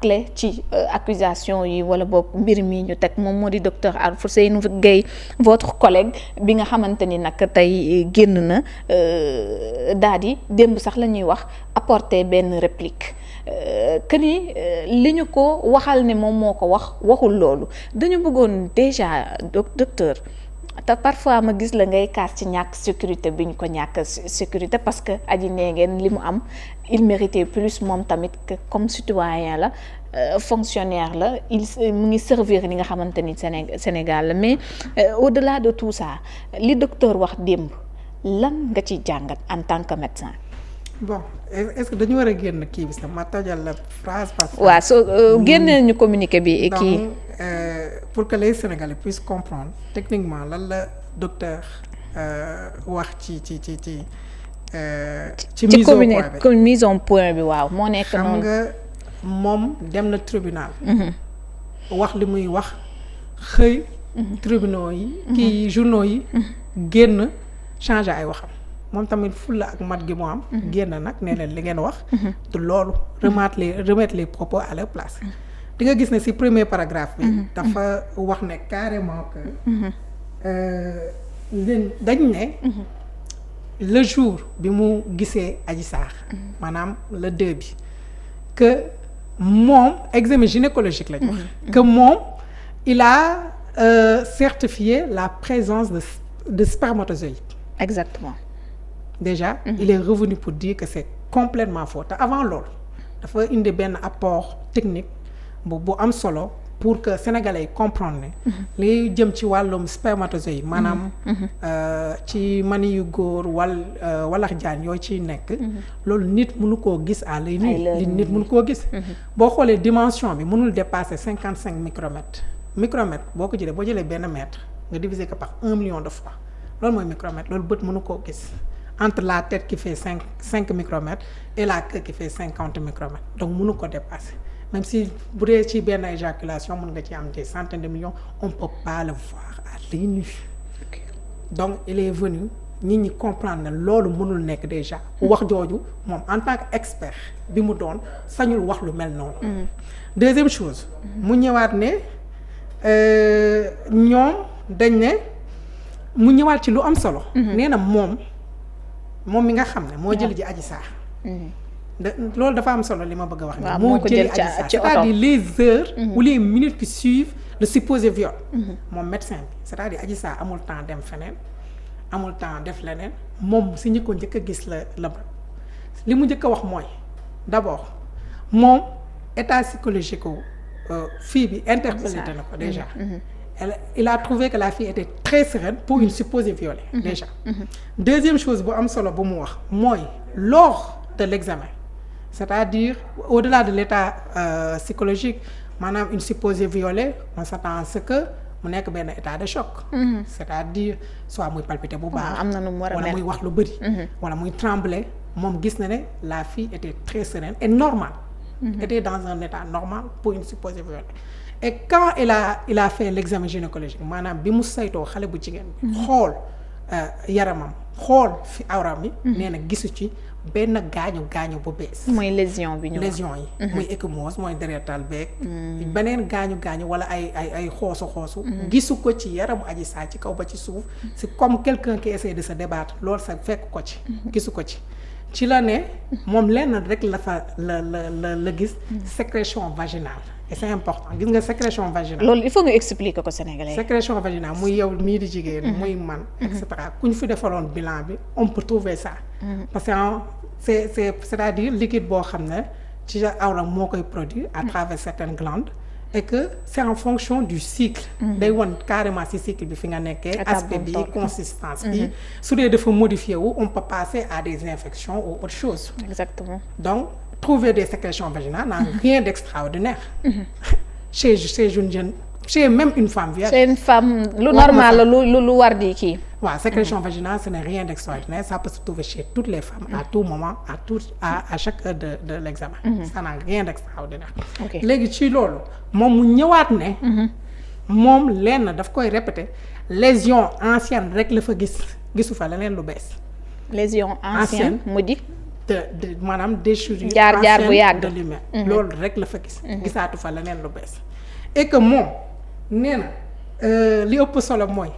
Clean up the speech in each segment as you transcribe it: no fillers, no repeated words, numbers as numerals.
clé ci accusation yi wala boog mbir mi ñu teg moom moo di docteur Alfousseynou Gaye votre collègue bi nga xamante ni nag tey génn na daal di démb sax la ñuy wax apporter benn réplique que ni li ñu ko waxal ne moom moo ko waxul loolu dañu bëggoon déjà docteur te parfois ma gis la ngay kaas ci ñàkk sécurité bi ñu ko ñàkk sécurité parce que aji nee ngeen li mu am il méritait plus moom tamit que comme citoyen la fonctionnaire la mu ngi servir li nga xamante ni Sénégal la mais au-delà de tout ça li docteur wax démb lan nga ci jàngat en tant que médecin. bon est-ce que dañu war a génn kii bi sax ma tojal la phrase parce que. waaw soo génneel ñu communiqué bi kii. donc pour que les Sénégalais puissent comprendre techniquement lan la docteur wax ci mise en point bi waaw moo nekk noonu. xam nga moom dem na tribunal. wax li muy wax xëy. tribunaux yi. kii journaux yi. génn changer ay waxam. moom tamit fulla ak mat gi mu am. génn nag nee leen li ngeen wax. te loolu remettre les propos à leur place. di nga gis ne ci premier paragraphe bi. dafa wax ne carrément que. dañ ne. le jour bi mu gisee Adji Sarr. maanaam le 2 bi. que moom examen gynécologique lañ wax. que moom il a certifié la présence de spermatozoïdes. exactement. déjà il est revenu pour dire que c'est complètement faux te avant loolu dafa indi benn apport technique bu am solo pour que sénégalais yi comprendre ne li jëm ci wàllum spermatozoïde maanaam ci mani yu góor walax jaan yooyu ciy nekk loolu nit mënu koo gis à l'œil nu li nit mënu koo gis boo xoolee dimension bi mënul dépasser 55 micromètres boo ko jëlee boo jëlee benn mètre nga diviser ko par 1 million de fois loolu mooy micromètre loolu bët mënu koo gis entre la tête qui fait 5 micromètres et la queue qui fait 50 micromètres donc mënu ko dépasser même si bu dee ci benn éjaculation mën nga ci am des centaines de millions on peut pas le voir à l'œil nu donc il est venu nit ñi comprendre ne loolu mënul nekk déjà wax jooju moom en tant que expert bi mu doon sañul wax lu mel noonu deuxième chose mu ñëwaat ne ñoom dañ ne mu ñëwaat ci lu am solo nee na moom mi nga xam ne moo jël ji Adji Sarr loolu dafa am solo li ma bëgg a wax ne moo jëli Adji Sarr c'est-à-dire les heures ou les minutes qui suivent le supposé viol moom médecin bi c'est-à-dire Adji Sarr amul temps dem feneen amul temps def leneen moom si ñi ko njëkk a gis la li mu njëkk a wax mooy d'abord moom état psychologique fille bi interpellé na ko déjà il a trouvé que la fille était très sereine pour une supposée violée déjà deuxième chose bu am solo bu mu wax mooy lors de l'examen c'est-à-dire au-delà de l'état psychologique maanaam une supposée violée on s'attend à ce que mu nekk benn état de choc c'est-à-dire soit muy palpiter bu baax wala muy wax lu bëri wala muy trembler moom gis na ne la fille était très sereine et normale était dans un état normal pour une supposée violée et quand il a fait l'examen gynécologique maanaam bi mu saytoo xale bu jigéen bi xool yaramam xool fi awram yi nee na gisu ci benn gaañu bu bees mooy lésion bi ñu lésion yi muy échymose mooy deretal beeg beneen gaañu wala ay xoosu gisu ko ci yaramu Adji Sarr ci kaw ba ci suuf c'est comme quelqu'un qui essaie de se débattre loolu sax fekk ko ci gisu ko ci la ne moom lenn rek la gis sécrétion vaginale et c'est important gis nga sécrétion vaginale loolu il faut nga expliquer ko Sénégalais sécrétion vaginale muy yow mii di jigéen muy man et cetera ku ñu fi defaloon bilan bi on peut trouver ça parce que c'est-à-dire liquide boo xam ne ci awra moo koy produire à travers certaines glandes et que c'est en fonction du cycle day won carrément ci cycle bi fi nga nekkee aspect bi consistance bi su dee dafa modifié wu on peut passer à des infections ou autre chose exactement donc trouver des sécrétions vaginales n'a rien d'extraordinaire chez une jeune chez même une femme vierge. chez une femme lu normal la lu war di kii. waaw sécrétion vaginale ce n'est rien d'extraordinaire ça peut se trouver chez toutes les femmes à tout moment à chaque heure de l'examen. ça n'a rien d'extraordinaire. léegi ci loolu moom mu ñëwaat ne. moom lenn daf koy répéter lésion ancienne rek la fa gisu fa leneen lu bees. lésion ancienne mu di. de maanaam déchirure jaar bu yàgg de l'humain. loolu rek la fa gis. gisaatu fa leneen lu bees. et que moom nee na li ëpp solo mooy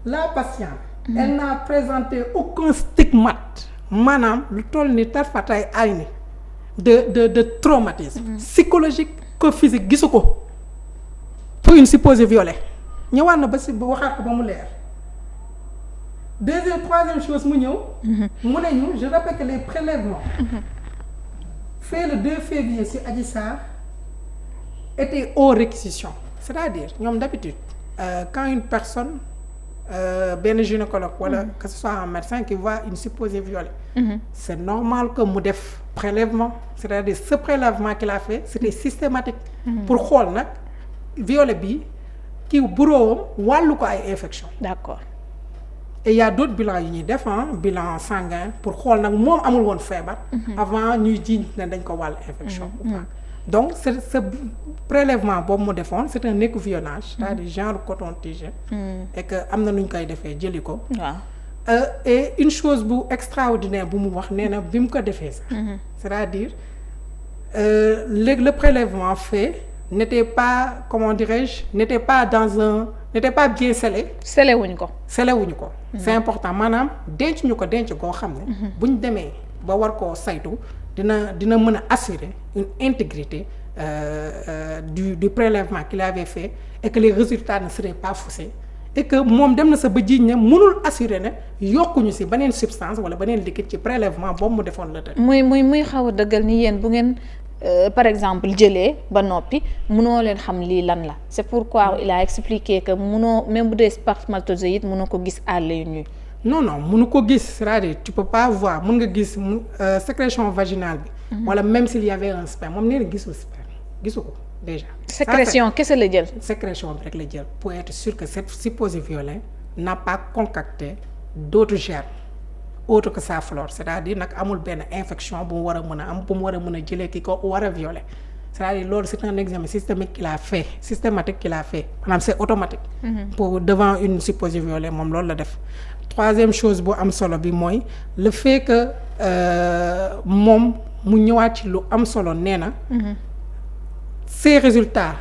la patiente. elle n'a présenté aucun stigmate maanaam lu toll ni tarfatay ay ni de traumatisme psychologique que physique gisu ko pour une supposée violée ñëwaat na ba waxaat ko ba mu leer. troisième chose mu ñëw. mu ne ñu je rappelle que les prélèvements. faits le 2 février ci Adji Sarr étaient hors réquisition c'est-à-dire ñoom d'habitude quand une personne benn gynécologue wala que ce soit un médecin qui voit une supposée violée. c'est normal que mu def prélèvement c'est-à-dire ce prélèvement qu'il a fait c'était systématique. pour xool nag violé bi kii buroowam wàllu ko ay infection. d'accord. et il y a d'autres bilans yu ñuy def bilan sanguin pour xool nag moom amul woon feebar. avant ñuy jiiñ ne dañ ko wàll infection. donc ce prélèvement boobu mu defoon c'est un écouvillonnage. c'est-à-dire genre coton-tige. et que am na nu ñu koy defee jëli ko. waaw et une chose bu extraordinaire bu mu wax nee na bi mu ko defee sax. c'est-à-dire léegi le prélèvement fait n'était pas comment dirais-je n'était pas bien scellé. scellé wuñu ko. c'est important maanaam denc ñu ko denc goo xam ne. bu ñu demee ba war koo saytu dina mën a assurer une intégrité du prélèvement qu'il avait fait et que les résultats ne seraient pas faussés et que moom dem na sa ba jiiñ ne mënul assurer ne yokkuñu ci beneen substance wala beneen liquide ci prélèvement boobu mu defoon la tëdd. muy xaw a dëggal ni yéen bu ngeen. par exemple jëlee ba noppi mënoo leen xam lii lan la c'est pourquoi il a expliqué que mënoo même bu dee spermatozoïde mënoo ko gis à l'œil nu. non mënu ko gis c'est-à-dire tu peux pas voir mën nga gis sécrétion vaginale bi. wala même s'il y avait un sperme moom nee na gisul sperme gisu ko déjà. sécrétion kese la jël. sécrétion bi rek la jël pour être sûr que cette supposée violée n'a pas concocté d'autres germes. autre que sa flore c'est-à-dire nag amul benn infection bu mu war a mën a am bu mu war a mën a jëlee ki ko war a violer c'est-à-dire loolu c'est un examen systématique qu'il a fait maanaam c'est automatique. pour devant une supposée violée moom loolu la def. troisième chose bu am solo bi mooy le fait que moom mu ñëwaat ci lu am solo nee na. ces résultats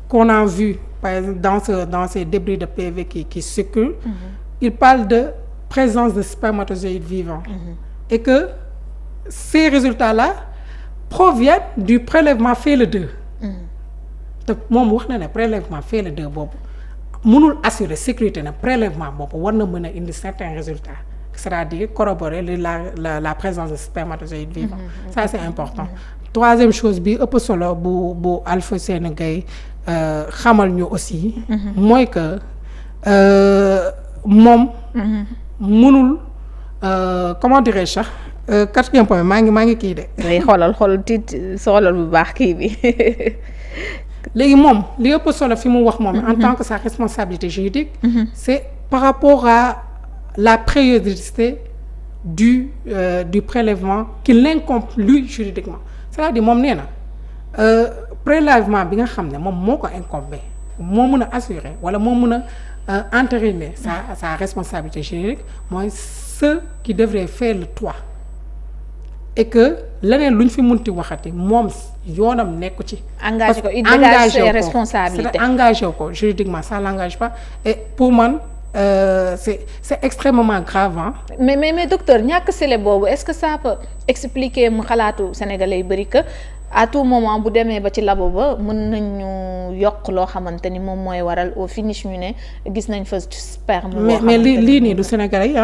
qu'on a vu par exemple dans ces débris de PV qui circulent. il parle de présence de spermatozoïdes vivants. Et que ces résultats-là proviennent du prélèvement fait le 2. te moom wax na ne prélèvement fait le 2 boobu mënul assurer sécurité ne prélèvement boobu war na mën a indi certains résultats c'est-à-dire corroborer la présence de spermatozoïdes vivants. ça c'est important. troisième chose bi ëpp solo bu Alphousseyni Gaye xamal ñu aussi. mooy que moom. mënul comment dirais-je sax quatrième point maa ngi kii de. ngay xoolal bu baax kii bi. léegi moom li ëpp solo fi mu wax moom. en tant que sa responsabilité juridique. c'est par rapport à la périodicité du prélèvement qui l'incombe lui juridiquement c'est-à-dire moom nee na prélèvement bi nga xam ne moom moo ko incombé moo mën a assurer wala moo mën a. entériner sa responsabilité juridique mooy ceux qui devraient faire le toit et que leneen lu ñu fi munti waxati moom yoonam nekku ci. engagé ko il dégage ses responsabilités engagé ko juridiquement ça l'engage pas et pour man c'est extrêmement grave mais docteur ñàkk sele boobu est-ce que ça peut expliquer mu xalaatu sénégalais yu bari que à tout moment bu demee ba ci labo ba mën nañu yokk loo xamante ni moom mooy waral au finish ñu ne gis nañ fa sperme. mais lii nii du Sénégalais yi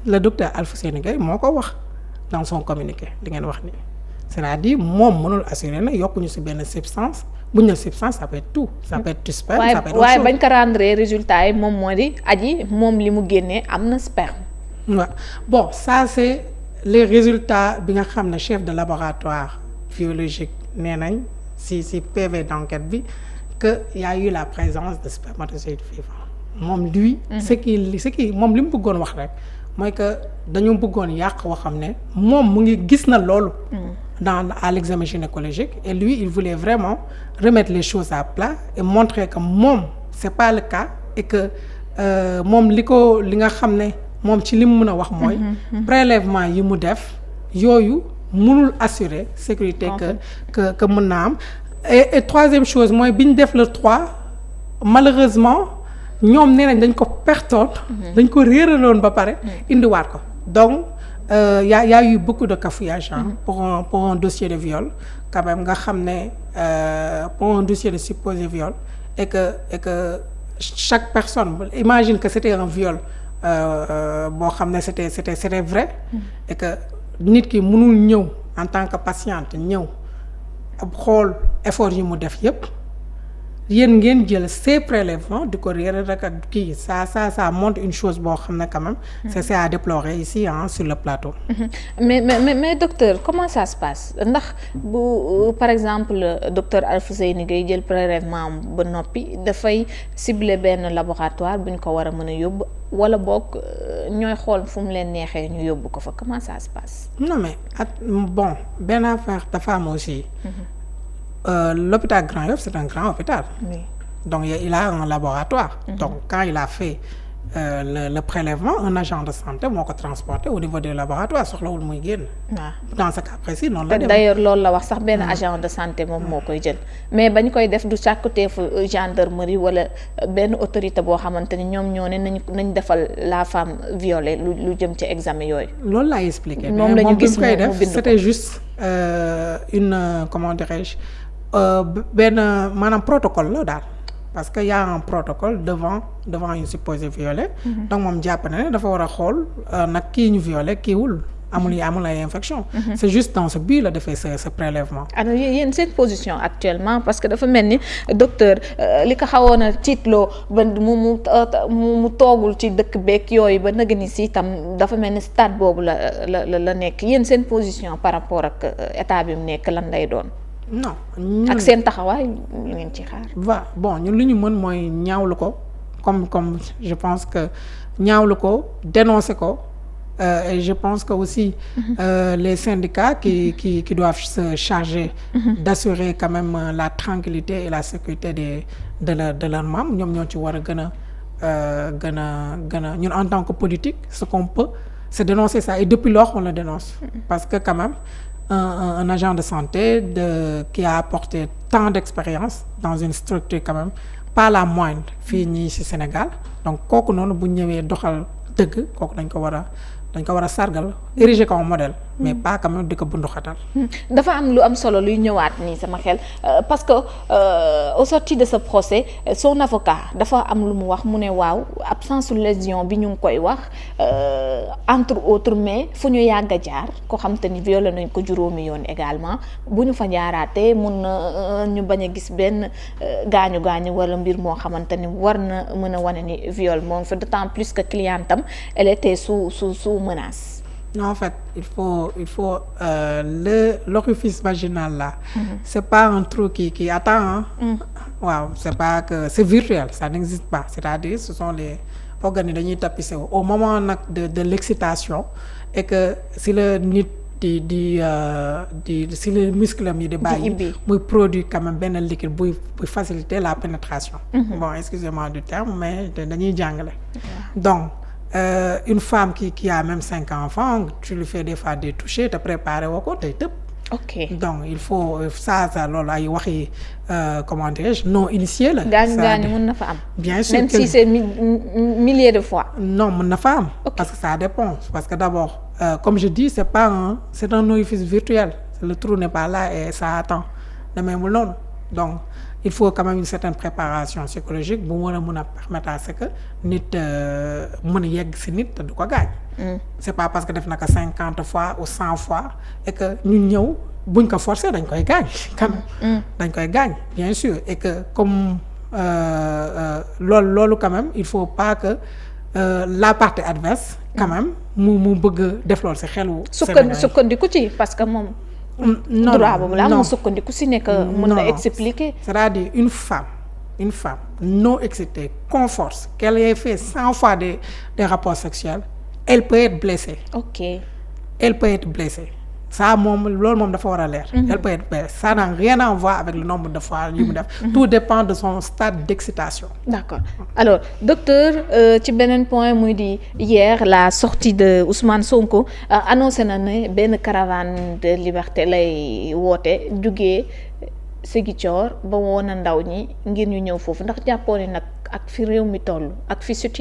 le docteur Alphousseyni Gaye moo ko wax dans son communiqué li ngeen wax nii c'est-à-dire moom mënul assurer na yokkuñu ci benn substance bu ñu ne substance ça peut être tout. ça peut être sperme ça peut être autre chose waaye bañ ko rendre résultat yi moom moo di aji moom li mu génnee am na sperme. waaw bon ça c'est les résultats bi nga xam ne chef de laboratoire. biologique nee nañ ci PV d'enquête bi que y a eu la présence de spermatozoïdes vivants moom lui ce qui moom li mu bëggoon wax rek mooy que dañu bëggoon yàq waxam ne moom mu ngi gis na loolu à l'examen gynécologique et lui il voulait vraiment remettre les choses à plat et montrer que moom c'est pas le cas et que moom li nga xam ne moom ci li mu mën a wax mooy prélèvement yi mu def yooyu mënul assurer sécurité que mën na am et troisième chose mooy bi ñu def le 3 malheureusement ñoom nee nañ dañ ko pertoon dañ ko réeraloon ba pare indiwaat ko donc y a eu beaucoup de cafouillage pour un dossier de viol quand même nga xam ne pour un dossier de supposé viol et que chaque personne imagine que c'était un viol boo xam ne c'était vrai et que nit ki mënul ñëw en tant que patiente ñëw ab xool effort yi mu def yépp yéen ngeen jël ces prélèvements di ko réer rek ak kii ça montre une chose boo xam ne quand même c'est à déplorer ici sur le plateau. mais docteur comment ça se passe ndax bu par exemple docteur Alfousseyni Gaye jël prélèvement ba noppi dafay cibler benn laboratoire bu ñu ko war a mën a yóbbu wala boog ñooy xool fu mu leen neexee ñu yóbbu ko fa comment ça se passe. non mais bon benn affaire dafa am aussi. L'hôpital Grand Yoff c'est un grand hôpital. Oui. Donc il a un laboratoire. Donc quand il a fait le prélèvement un agent de santé moo ko transporté au niveau du laboratoire soxlawul muy génn. waaw dans ce cas précis noonu la demee. d'ailleurs loolu la wax sax benn agent de santé moom moo koy jël mais bañ koy def du càkkuteefu gendarmerie wala benn autorité boo xamante ni ñoom ñoo ne nañ defal la femme violée lu jëm ci examen yooyu. loolu laay expliqué. moom la ñu gis koy def c'était juste une comment dirais-je benn maanaam protocole la daal. parce que y a un protocole devant une supposée violée. donc moom jàpp na ne dafa war a xool nag kii ñu violé kiiwul amul ay infection. c'est juste dans ce but la defee ce prélèvement. alors yéen seen position actuellement parce que dafa mel ni docteur li ko xawoon a tiitloo ba mu toogul ci dëkk beeg yooyu ba nag ni si itam dafa mel ni stade boobu la nekk yéen seen position par rapport ak état bi mu nekk lan lay doon. non ak seen taxawaay ñu ngeen ci xaar. bon ñun li ñu mën mooy ñaawlu ko comme je pense que ñaawlu ko dénoncer ko et je pense que aussi les syndicats qui doivent se charger d'assurer quand même la tranquillité et la sécurité de leurs membres ñoom ñoo ci war a gën a ñun en tant que politique ce qu'on peut c'est dénoncer ça et depuis lors on le dénonce parce que quand même un agent de santé qui a apporté tant d'expérience dans une structure quand même pas la moindre fii ñii ci Sénégal donc kooku noonu bu ñëwee doxal dëgg kooku dañ ko war a sargal ériger comme modèle mais pas quand même di ko bunduxatal. dafa am lu am solo luy ñëwaat nii sama xel parce que au sorti de ce procès son avocat dafa am lu mu wax mu ne waaw absence de lésion bi ñu ngi koy wax entre autres mais fu ñu yàgg a jaar ko xam te ni violé nañ ko juróomi yoon également bu ñu fa jaaraatee mun na ñu bañ a gis benn gaañu wala mbir moo xamante ni war na mën a wane ni viol moo ngi fa d'autant plus que clientam elle était sous menace. Non, en fait, il faut l'orifice vaginal là. C'est pas un trou qui attend. Waaw, c'est pas que c'est virtuel, ça n'existe pas. C'est-à-dire ce sont les organes dañuy tapisser au moment nag de l'excitation et que si le nit si le muscle am yi di bàyyi muy produit quand même benn liquide buy faciliter la pénétration. Bon, excusez-moi du terme mais dañuy jàngale. Donc une femme qui a même 5 enfants tu lui fais des fois des touchés te préparer woo ko tey tëb. ok donc il faut ça loolu ay waxi comment dirais-je non initié la. gaañu mën na fa am. bien sûr même si c'est milliers de fois. non mën na fa am. parce que ça dépend parce que d'abord comme je dis c'est un orifice virtuel le trou n'est pas là et ça attend demeewul noonu donc. il faut quand même une certaine préparation psychologique bu mën a permettre à ce que nit mën a yegg ci nit te du ko gaañ. c'est pas parce que def na ko 50 fois ou 100 fois et que ñu ñëw buñ ko forcer dañ koy gaañ. quand même dañ koy gaañ bien sûr et que comme loolu quand même il faut pas que la partie adverse quand même mu bëgg def loolu ci xelu. sukkandiku ci parce que moom. non droit boobu la moo sukkandiku si nekk mën na expliquer. c'est-à-dire une femme non excitée qu'on force qu'elle ait fait 100 fois des rapports sexuels elle peut être blessée. ok elle peut être blessée ça moom loolu moom dafa war a leer. elle peut être ça n'a rien à voir avec le nombre de fois yu mu def. tout dépend de son stade d'excitation. D'accord alors docteur ci beneen point muy di hier la sortie de Ousmane Sonko annoncé na ne benn caravane de liberté lay woote jugee Ziguinchor ba woon a ndaw ñi ngir ñu ñëw foofu ndax jàppoo ne nag ak fi réew mi toll ak fi